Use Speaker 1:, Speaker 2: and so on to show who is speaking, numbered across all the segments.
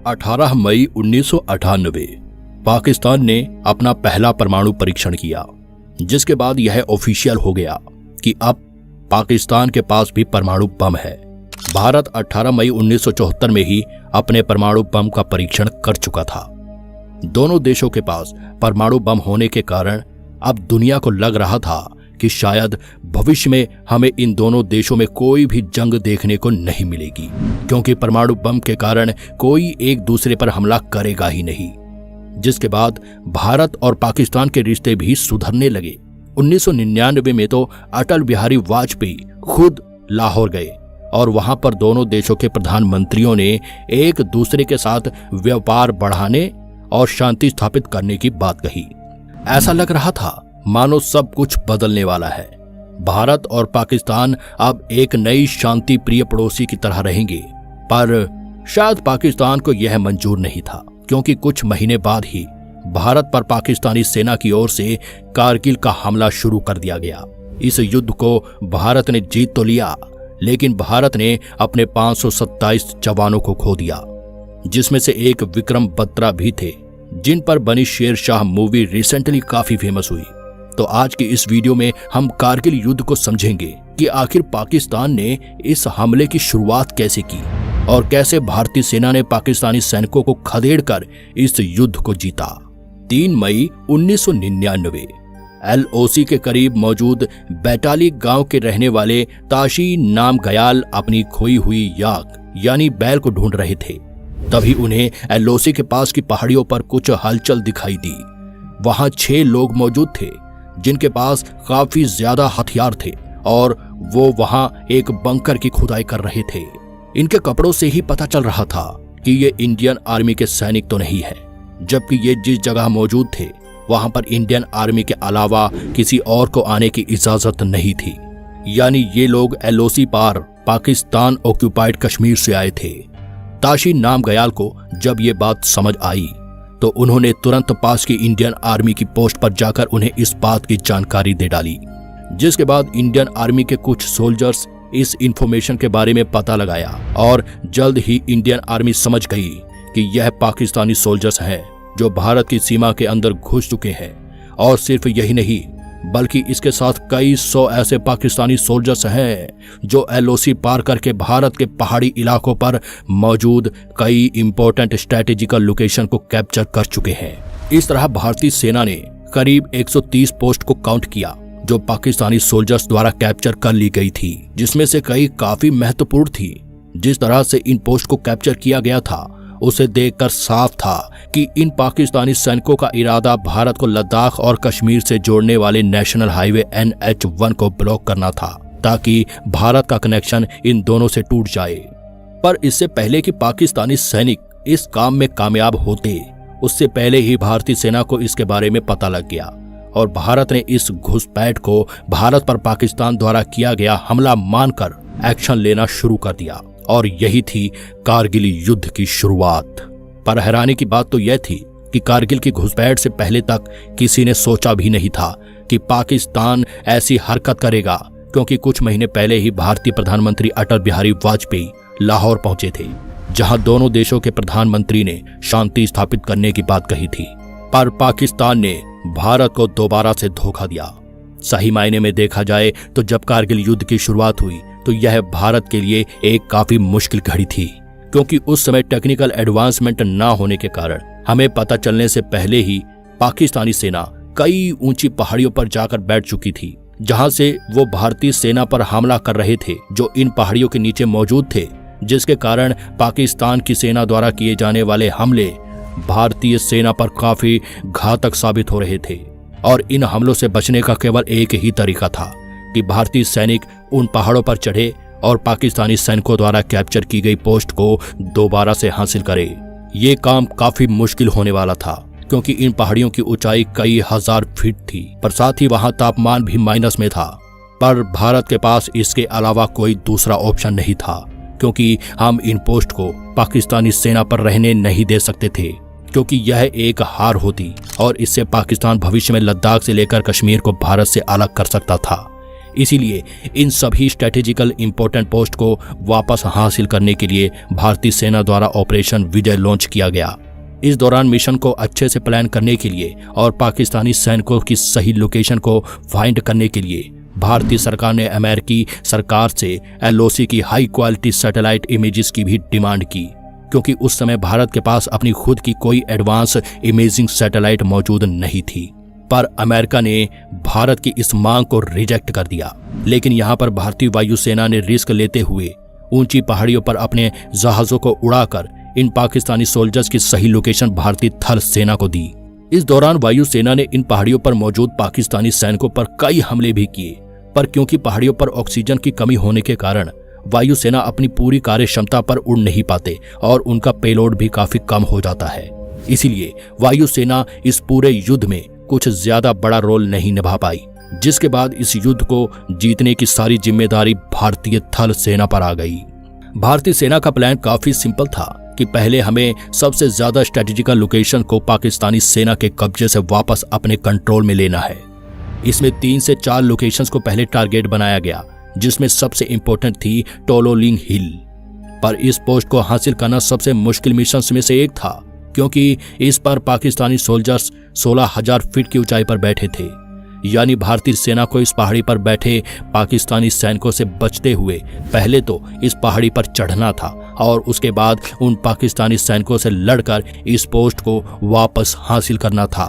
Speaker 1: 18 मई 1998 पाकिस्तान ने अपना पहला परमाणु परीक्षण किया, जिसके बाद यह ऑफिशियल हो गया कि अब पाकिस्तान के पास भी परमाणु बम है। भारत 18 मई 1974 में ही अपने परमाणु बम का परीक्षण कर चुका था। दोनों देशों के पास परमाणु बम होने के कारण अब दुनिया को लग रहा था कि शायद भविष्य में हमें इन दोनों देशों में कोई भी जंग देखने को नहीं मिलेगी, क्योंकि परमाणु बम के कारण कोई एक दूसरे पर हमला करेगा ही नहीं। जिसके बाद भारत और पाकिस्तान के रिश्ते भी सुधरने लगे। 1999 में तो अटल बिहारी वाजपेयी खुद लाहौर गए और वहां पर दोनों देशों के प्रधानमंत्रियों ने एक दूसरे के साथ व्यापार बढ़ाने और शांति स्थापित करने की बात कही। ऐसा लग रहा था मानो सब कुछ बदलने वाला है। भारत और पाकिस्तान अब एक नई शांति प्रिय पड़ोसी की तरह रहेंगे, पर शायद पाकिस्तान को यह मंजूर नहीं था, क्योंकि कुछ महीने बाद ही भारत पर पाकिस्तानी सेना की ओर से कारगिल का हमला शुरू कर दिया गया। इस युद्ध को भारत ने जीत तो लिया, लेकिन भारत ने अपने 527 जवानों को खो दिया, जिसमें से एक विक्रम बत्रा भी थे, जिन पर बनी शेरशाह मूवी रिसेंटली काफी फेमस हुई। तो आज की इस वीडियो में हम कारगिल युद्ध को समझेंगे कि आखिर पाकिस्तान ने इस हमले की शुरुआत कैसे की और कैसे भारतीय सेना ने पाकिस्तानी सैनिकों को खदेड़कर इस युद्ध को जीता। 3 मई 1999 LOC के करीब मौजूद बैटाली गांव के रहने वाले ताशी नाम गयाल अपनी खोई हुई याक यानी बैल को ढूंढ रहे थे। तभी उन्हें LOC के पास की पहाड़ियों पर कुछ हलचल दिखाई दी। वहां 6 लोग मौजूद थे, जिनके पास काफी ज्यादा हथियार थे और वो वहां एक बंकर की खुदाई कर रहे थे। इनके कपड़ों से ही पता चल रहा था कि ये इंडियन आर्मी के सैनिक तो नहीं है, जबकि ये जिस जगह मौजूद थे वहां पर इंडियन आर्मी के अलावा किसी और को आने की इजाजत नहीं थी। यानी ये लोग LOC पार पाकिस्तान ऑक्यूपाइड कश्मीर से आए थे। ताशी नाम गयाल को जब ये बात समझ आई तो उन्होंने तुरंत पास की इंडियन आर्मी की पोस्ट पर जाकर उन्हें इस बात की जानकारी दे डाली, जिसके बाद इंडियन आर्मी के कुछ सोल्जर्स इस इंफॉर्मेशन के बारे में पता लगाया और जल्द ही इंडियन आर्मी समझ गई कि यह पाकिस्तानी सोल्जर्स हैं जो भारत की सीमा के अंदर घुस चुके हैं। और सिर्फ यही नहीं, बल्कि इसके साथ कई 100 ऐसे पाकिस्तानी सोल्जर्स हैं जो LOC पार करके भारत के पहाड़ी इलाकों पर मौजूद कई इंपॉर्टेंट स्ट्रेटेजिकल लोकेशन को कैप्चर कर चुके हैं। इस तरह भारतीय सेना ने करीब 130 पोस्ट को काउंट किया जो पाकिस्तानी सोल्जर्स द्वारा कैप्चर कर ली गई थी, जिसमें से कई काफी महत्वपूर्ण थी। जिस तरह से इन पोस्ट को कैप्चर किया गया था उसे देखकर साफ था कि इन पाकिस्तानी सैनिकों का इरादा भारत को लद्दाख और कश्मीर से जोड़ने वाले नेशनल हाईवे NH1 को ब्लॉक करना था, ताकि भारत का कनेक्शन इन दोनों से टूट जाए। पर इससे पहले कि पाकिस्तानी सैनिक इस काम में कामयाब होते, उससे पहले ही भारतीय सेना को इसके बारे में पता लग गया और भारत ने इस घुसपैठ को भारत पर पाकिस्तान द्वारा किया गया हमला मानकर एक्शन लेना शुरू कर दिया। और यही थी कारगिल युद्ध की शुरुआत। पर हैरानी की बात तो यह थी कि कारगिल की घुसपैठ से पहले तक किसी ने सोचा भी नहीं था कि पाकिस्तान ऐसी हरकत करेगा, क्योंकि कुछ महीने पहले ही भारतीय प्रधानमंत्री अटल बिहारी वाजपेयी लाहौर पहुंचे थे, जहां दोनों देशों के प्रधानमंत्री ने शांति स्थापित करने की बात कही थी। पर पाकिस्तान ने भारत को दोबारा से धोखा दिया। सही मायने में देखा जाए तो जब कारगिल युद्ध की शुरुआत हुई तो यह भारत के लिए एक काफी मुश्किल घड़ी थी, क्योंकि उस समय टेक्निकल एडवांसमेंट न होने के कारण हमें पता चलने से पहले ही पाकिस्तानी सेना कई ऊंची पहाड़ियों पर जाकर बैठ चुकी थी, जहां से वो भारतीय सेना पर हमला कर रहे थे जो इन पहाड़ियों के नीचे मौजूद थे, जिसके कारण पाकिस्तान की सेना द्वारा किए जाने वाले हमले भारतीय सेना पर काफी घातक साबित हो रहे थे। और इन हमलों से बचने का केवल एक ही तरीका था कि भारतीय सैनिक उन पहाड़ों पर चढ़े और पाकिस्तानी सैनिकों द्वारा कैप्चर की गई पोस्ट को दोबारा से हासिल करे। ये काम काफी मुश्किल होने वाला था, क्योंकि इन पहाड़ियों की ऊंचाई कई हजार फीट थी, पर साथ ही वहां तापमान भी माइनस में था। पर भारत के पास इसके अलावा कोई दूसरा ऑप्शन नहीं था, क्योंकि हम इन पोस्ट को पाकिस्तानी सेना पर रहने नहीं दे सकते थे, क्योंकि यह एक हार होती और इससे पाकिस्तान भविष्य में लद्दाख से लेकर कश्मीर को भारत से अलग कर सकता था। इसीलिए इन सभी स्ट्रेटेजिकल इंपॉर्टेंट पोस्ट को वापस हासिल करने के लिए भारतीय सेना द्वारा ऑपरेशन विजय लॉन्च किया गया। इस दौरान मिशन को अच्छे से प्लान करने के लिए और पाकिस्तानी सैनिकों की सही लोकेशन को फाइंड करने के लिए भारतीय सरकार ने अमेरिकी सरकार से LOC की हाई क्वालिटी सैटेलाइट इमेजेस की भी डिमांड की, क्योंकि उस समय भारत के पास अपनी खुद की कोई एडवांस इमेजिंग सैटेलाइट मौजूद नहीं थी। पर अमेरिका ने भारत की इस मांग को रिजेक्ट कर दिया। लेकिन यहाँ पर भारतीय वायुसेना ने रिस्क लेते हुए ऊंची पहाड़ियों पर अपने जहाजों को उड़ाकर इन पाकिस्तानी सोल्जर्स की सही लोकेशन भारतीय थल सेना को दी। इस दौरान वायुसेना ने इन पहाड़ियों पर मौजूद पाकिस्तानी सैनिकों पर कई हमले भी किए, पर क्योंकि पहाड़ियों पर ऑक्सीजन की कमी होने के कारण वायुसेना अपनी पूरी कार्य क्षमता पर उड़ नहीं पाते और उनका पेलोड भी काफी कम हो जाता है। इसीलिए वायुसेना इस पूरे युद्ध में कुछ ज्यादा बड़ा रोल नहीं निभा पाई, जिसके बाद इस युद्ध को जीतने की सारी जिम्मेदारी भारतीय थल सेना पर आ गई। भारतीय सेना का प्लान काफी सिंपल था कि पहले हमें सबसे ज्यादा स्ट्रेटेजिकल लोकेशन को पाकिस्तानी सेना के कब्जे से वापस अपने कंट्रोल में लेना है। इसमें 3 से 4 लोकेशंस को पहले टारगेट बनाया गया, जिसमें सबसे इंपॉर्टेंट थी टोलोलिंग हिल। पर इस पोस्ट को हासिल करना सबसे मुश्किल मिशंस में से एक था, क्योंकि इस पर पाकिस्तानी सोल्जर्स 16,000 फीट की ऊंचाई पर बैठे थे। यानी भारतीय सेना को इस पहाड़ी पर बैठे पाकिस्तानी सैनिकों से बचते हुए पहले तो इस पहाड़ी पर चढ़ना था और उसके बाद उन पाकिस्तानी सैनिकों से लड़कर इस पोस्ट को वापस हासिल करना था,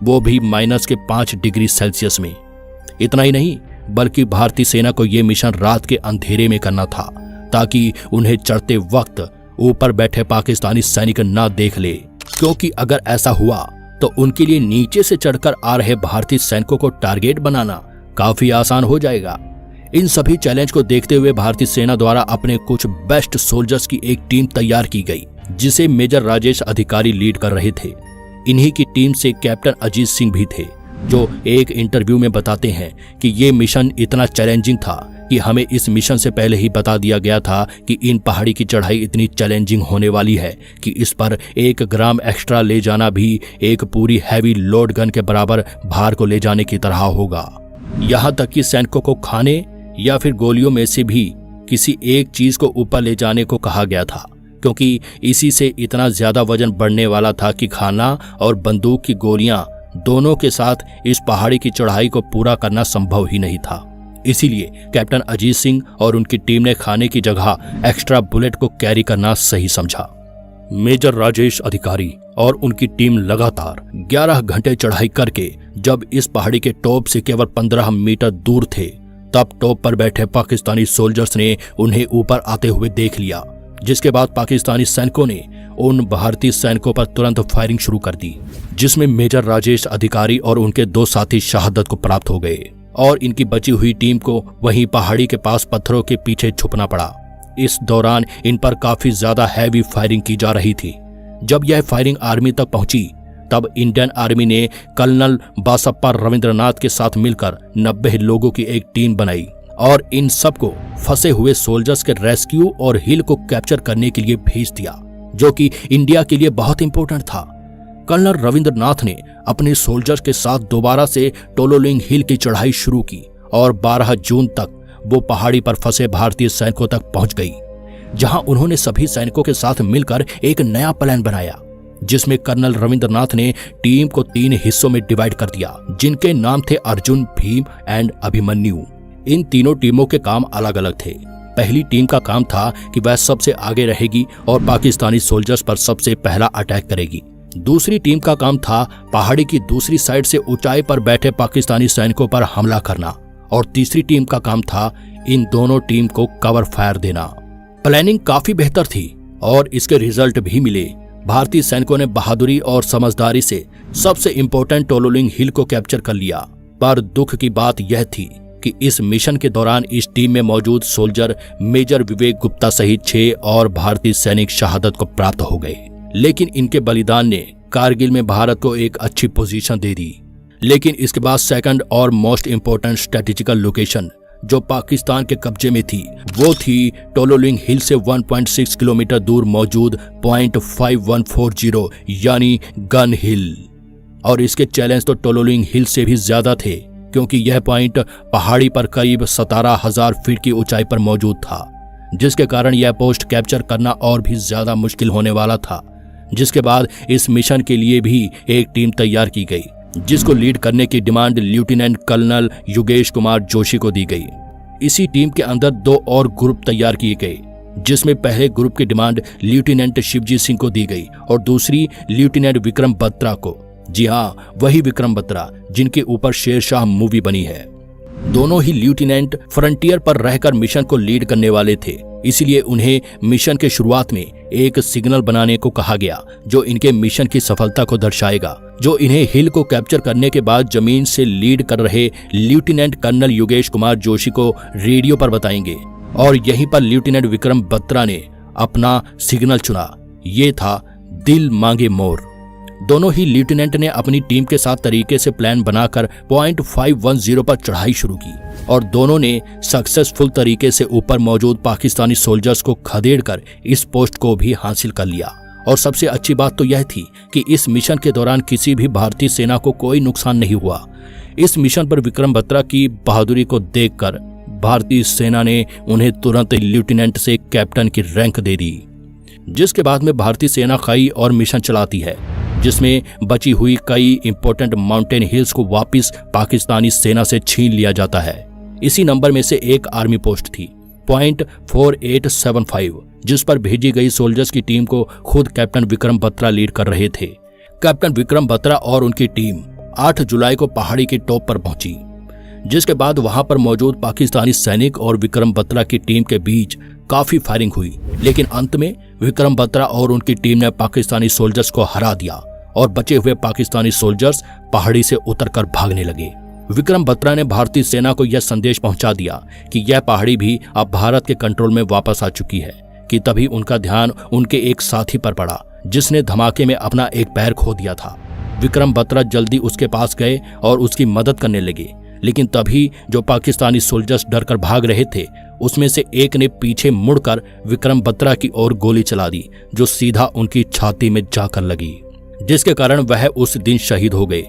Speaker 1: वो भी -5 डिग्री सेल्सियस में। इतना ही नहीं, बल्कि भारतीय सेना को यह मिशन रात के अंधेरे में करना था, ताकि उन्हें चढ़ते वक्त ऊपर बैठे पाकिस्तानी सैनिक ना देख ले, क्योंकि अगर ऐसा हुआ तो उनके लिए नीचे से चढ़कर आ रहे भारतीय सैनिकों को टारगेट बनाना काफी आसान हो जाएगा। इन सभी चैलेंज को देखते हुए भारतीय सेना द्वारा अपने कुछ बेस्ट सोल्जर्स की एक टीम तैयार की गई, जिसे मेजर राजेश अधिकारी लीड कर रहे थे। इन्हीं की टीम से कैप्टन अजीत सिंह भी थे, जो एक इंटरव्यू में बताते हैं कि ये मिशन इतना चैलेंजिंग था कि हमें इस मिशन से पहले ही बता दिया गया था कि इन पहाड़ी की चढ़ाई इतनी चैलेंजिंग होने वाली है कि इस पर 1 ग्राम एक्स्ट्रा ले जाना भी एक पूरी हैवी लोड गन के बराबर भार को ले जाने की तरह होगा। यहाँ तक कि सैनिकों को खाने या फिर गोलियों में से भी किसी एक चीज को ऊपर ले जाने को कहा गया था, क्योंकि इसी से इतना ज्यादा वजन बढ़ने वाला था कि खाना और बंदूक की गोलियां दोनों के साथ इस पहाड़ी की चढ़ाई को पूरा करना संभव ही नहीं था। इसीलिए कैप्टन अजीत सिंह और उनकी टीम ने खाने की जगह एक्स्ट्रा बुलेट को कैरी करना सही समझा। मेजर राजेश अधिकारी और उनकी टीम लगातार 11 घंटे चढ़ाई करके जब इस पहाड़ी के टॉप से केवल 15 मीटर दूर थे, तब टॉप पर बैठे पाकिस्तानी सोल्जर्स ने उन्हें ऊपर आते हुए देख लिया, जिसके बाद पाकिस्तानी सैनिकों ने उन भारतीय सैनिकों पर तुरंत फायरिंग शुरू कर दी, जिसमें मेजर राजेश अधिकारी और उनके 2 साथी शहादत को प्राप्त हो गए और इनकी बची हुई टीम को वहीं पहाड़ी के पास पत्थरों के पीछे छुपना पड़ा। इस दौरान इन पर काफी ज्यादा हैवी फायरिंग की जा रही थी। जब यह फायरिंग आर्मी तक पहुंची, तब इंडियन आर्मी ने कर्नल बासप्पा रविंद्रनाथ के साथ मिलकर 90 लोगों की एक टीम बनाई और इन सबको फंसे हुए सोल्जर्स के रेस्क्यू और हिल को कैप्चर करने के लिए भेज दिया, जो कि इंडिया के लिए बहुत इंपॉर्टेंट था। कर्नल रविंद्रनाथ ने अपने सोल्जर्स के साथ दोबारा से टोलोलिंग हिल की चढ़ाई शुरू की और 12 जून तक वो पहाड़ी पर फंसे भारतीय सैनिकों तक पहुंच गई, जहां उन्होंने सभी सैनिकों के साथ मिलकर एक नया प्लान बनाया, जिसमें कर्नल रविंद्रनाथ ने टीम को 3 हिस्सों में डिवाइड कर दिया, जिनके नाम थे अर्जुन, भीम एंड अभिमन्यु। इन तीनों टीमों के काम अलग अलग थे। पहली टीम का काम था कि वह सबसे आगे रहेगी और पाकिस्तानी सोल्जर्स पर सबसे पहला अटैक करेगी। दूसरी टीम का काम था पहाड़ी की दूसरी साइड से ऊंचाई पर बैठे पाकिस्तानी सैनिकों पर हमला करना और तीसरी टीम का काम था इन दोनों टीम को कवर फायर देना। प्लानिंग काफी बेहतर थी और इसके रिजल्ट भी मिले। भारतीय सैनिकों ने बहादुरी और समझदारी से सबसे इंपॉर्टेंट टोलोलिंग हिल को कैप्चर कर लिया। पर दुख की बात यह थी कि इस मिशन के दौरान इस टीम में मौजूद सोल्जर मेजर विवेक गुप्ता सहित 6 और भारतीय सैनिक शहादत को प्राप्त हो गए। लेकिन इनके बलिदान ने कारगिल में भारत को एक अच्छी पोजीशन दे दी। लेकिन इसके बाद सेकंड और मोस्ट इंपॉर्टेंट स्ट्रेटेजिकल लोकेशन जो पाकिस्तान के कब्जे में थी, वो थी टोलोलिंग हिल से 1.6 किलोमीटर दूर मौजूद पॉइंट 5140 यानी गन हिल। और इसके चैलेंज तो टोलोलिंग हिल से भी ज्यादा थे, क्योंकि यह पॉइंट पहाड़ी पर करीब 17,000 फीट की ऊंचाई पर मौजूद था, जिसके कारण यह पोस्ट कैप्चर करना और भी ज्यादा मुश्किल होने वाला था। जिसके बाद इस मिशन के लिए भी एक टीम तैयार की गई, जिसको लीड करने की demand lieutenant colonel Yogesh Kumar Joshi को दी गई। इसी टीम के अंदर 2 और ग्रुप तैयार किए गए, जिसमें पहले ग्रुप की डिमांड लेफ्टिनेंट शिवजी सिंह को दी गई और दूसरी लेफ्टिनेंट विक्रम बत्रा को। जी हाँ, वही विक्रम बत्रा जिनके ऊपर शेरशाह मूवी बनी है। दोनों ही लेफ्टिनेंट फ्रंटियर पर रहकर मिशन को लीड करने वाले थे, इसलिए उन्हें मिशन के शुरुआत में एक सिग्नल बनाने को कहा गया जो इनके मिशन की सफलता को दर्शाएगा, जो इन्हें हिल को कैप्चर करने के बाद जमीन से लीड कर रहे लेफ्टिनेंट कर्नल योगेश कुमार जोशी को रेडियो पर बताएंगे। और यहीं पर लेफ्टिनेंट विक्रम बत्रा ने अपना सिग्नल चुना, ये था दिल मांगे मोर। दोनों ही लेफ्टिनेंट ने अपनी टीम के साथ तरीके से प्लान बनाकर पॉइंट 510 पर चढ़ाई शुरू की और दोनों ने सक्सेसफुल तरीके से ऊपर मौजूद पाकिस्तानी सोल्जर्स को खदेड़कर इस पोस्ट को भी हासिल कर लिया। और सबसे अच्छी बात तो यह थी कि इस मिशन के दौरान किसी भी भारतीय सेना को कोई नुकसान नहीं हुआ। इस मिशन पर विक्रम बत्रा की बहादुरी को देखकर भारतीय सेना ने उन्हें तुरंत लेफ्टिनेंट से कैप्टन की रैंक दे दी। जिसके बाद में भारतीय सेना कई और मिशन चलाती है, जिसमें बची हुई कई इंपॉर्टेंट माउंटेन हिल्स को वापस पाकिस्तानी सेना से छीन लिया जाता है। इसी नंबर में से एक आर्मी पोस्ट थी, पॉइंट 4875, जिस पर भेजी गई सोल्जर्स की टीम को खुद कैप्टन विक्रम बत्रा लीड कर रहे थे। कैप्टन विक्रम बत्रा और उनकी टीम 8 जुलाई को पहाड़ी की टॉप पर पहुंची, जिसके बाद वहां पर मौजूद पाकिस्तानी सैनिक और विक्रम बत्रा की टीम के बीच काफी फायरिंग हुई, लेकिन अंत में विक्रम बत्रा और उनकी टीम ने पाकिस्तानी सोल्जर्स को हरा दिया और बचे हुए पाकिस्तानी सोल्जर्स पहाड़ी से उतरकर भागने लगे। विक्रम बत्रा ने भारतीय सेना को यह संदेश पहुंचा दिया कि यह पहाड़ी भी अब भारत के कंट्रोल में वापस आ चुकी है कि तभी उनका ध्यान उनके एक साथी पर पड़ा, जिसने धमाके में अपना एक पैर खो दिया था। विक्रम बत्रा जल्दी उसके पास गए और उसकी मदद करने लगे, लेकिन तभी जो पाकिस्तानी सोल्जर्स डरकर भाग रहे थे, उसमें से एक ने पीछे मुड़कर विक्रम बत्रा की ओर गोली चला दी, जो सीधा उनकी छाती में जाकर लगी, जिसके कारण वह उस दिन शहीद हो गए।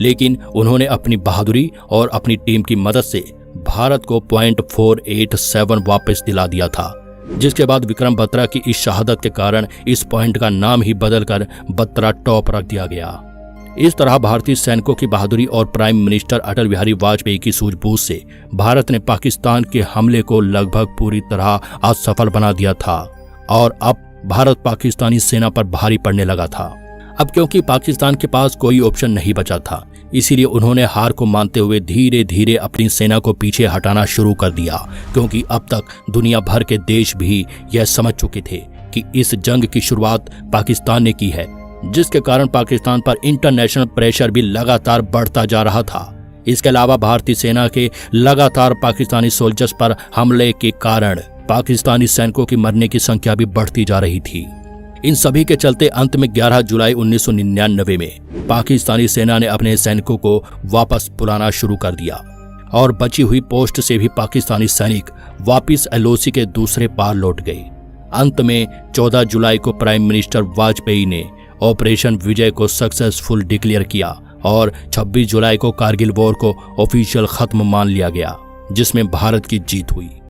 Speaker 1: लेकिन उन्होंने अपनी बहादुरी और अपनी टीम की मदद से भारत को पॉइंट 487 वापस दिला दिया था, जिसके बाद विक्रम बत्रा की इस शहादत के कारण इस पॉइंट का नाम ही बदलकर बत्रा टॉप रख दिया गया। इस तरह भारतीय सैनिकों की बहादुरी और प्राइम मिनिस्टर अटल बिहारी वाजपेयी की सूझबूझ से भारत ने पाकिस्तान के हमले को लगभग पूरी तरह असफल बना दिया था और अब भारत पाकिस्तानी सेना पर भारी पड़ने लगा था। अब क्योंकि पाकिस्तान के पास कोई ऑप्शन नहीं बचा था, इसीलिए उन्होंने हार को मानते हुए धीरे धीरे अपनी सेना को पीछे हटाना शुरू कर दिया, क्योंकि अब तक दुनिया भर के देश भी यह समझ चुके थे कि इस जंग की शुरुआत पाकिस्तान ने की है, जिसके कारण पाकिस्तान पर इंटरनेशनल प्रेशर भी लगातार बढ़ता जा रहा था। इसके अलावा भारतीय सेना के लगातार पाकिस्तानी सोल्जर्स पर हमले के कारण पाकिस्तानी सैनिकों की मरने की संख्या भी बढ़ती जा रही थी। इन सभी के चलते अंत में 11 जुलाई 1999 में पाकिस्तानी सेना ने अपने सैनिकों को वापस बुलाना शुरू कर दिया और बची हुई पोस्ट से भी पाकिस्तानी सैनिक वापस एलओसी के दूसरे पार लौट गए। अंत में 14 जुलाई को प्राइम मिनिस्टर वाजपेयी ने ऑपरेशन विजय को सक्सेसफुल डिक्लेयर किया और 26 जुलाई को कारगिल वॉर को ऑफिशियल खत्म मान लिया गया, जिसमें भारत की जीत हुई।